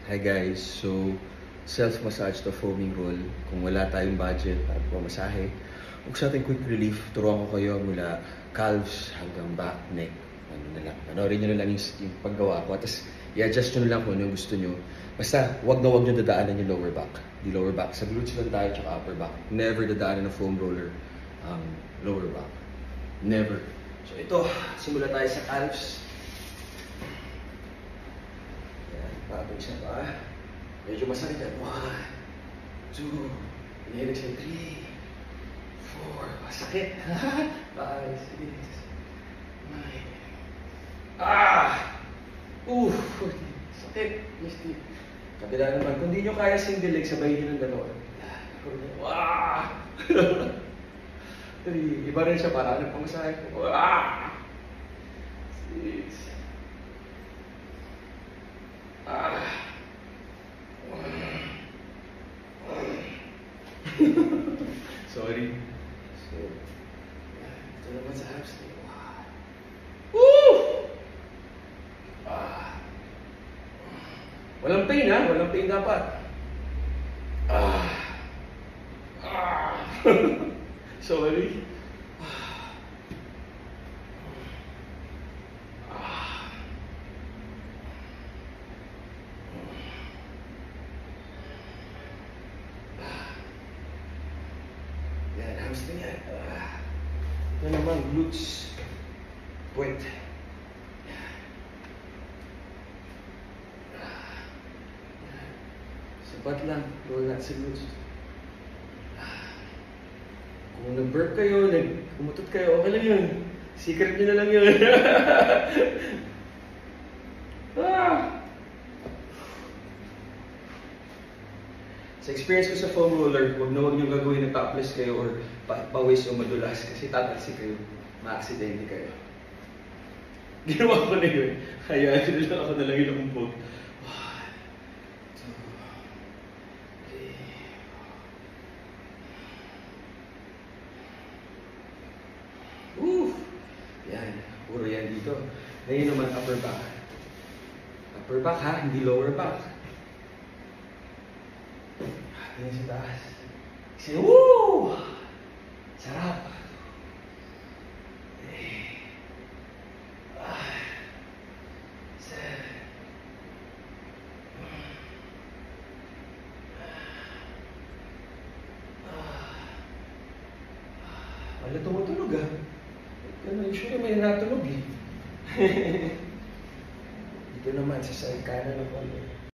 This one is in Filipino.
Hi guys, so self-massage to foaming roll. Kung wala tayong budget para pumasahe, huwag sa ating quick relief, turuan ko kayo mula calves hanggang back, neck. Ano na lang, panoorin nyo na lang yung paggawa ko. At i-adjust nyo na lang kung ano yung gusto nyo. Basta, huwag nyo dadaanan yung lower back. Di lower back. Sa glutes lang tayo, tsaka upper back. Never dadaanan ng foam roller ang lower back. Never. So ito, simula tayo sa calves. Bago siya pa. Medyo masakit yan. 1, 2, inhale exhale, 3, 4, masakit. 5, 6, 9. Sakit. Misty. Kabila naman. Kung di nyo kaya single leg, sabayin nyo ng gano'n. 3. Iba rin siya para ano pang masahe ko. 6. Sorry. So, ito naman sa abs. Walang pain ha? Walang pain dapat. Sorry. Yan, hamstring yan. Ito naman, glutes. Puwet. Sapat lang. Wala sa glutes. Kung nag-burp kayo, umutot kayo, okay lang yun. Secret nyo na lang yun. Sa experience ko sa foam roller, huwag nyo gagawin na topless kayo or pawis o madulas kasi tatalsik kayo, ma-aksidente kayo. Ginawa ko na yun. Kaya ako na lang yung umpog. 1, 2, 3. Yan, puro yan dito. Ngayon naman upper back. Upper back ha, hindi lower back. Yan sa taas. Kasi, woo! Sarap. 7. Wala tumutunog ah. Ganun, usually may natunog eh. Dito naman sa side kanan ng konti.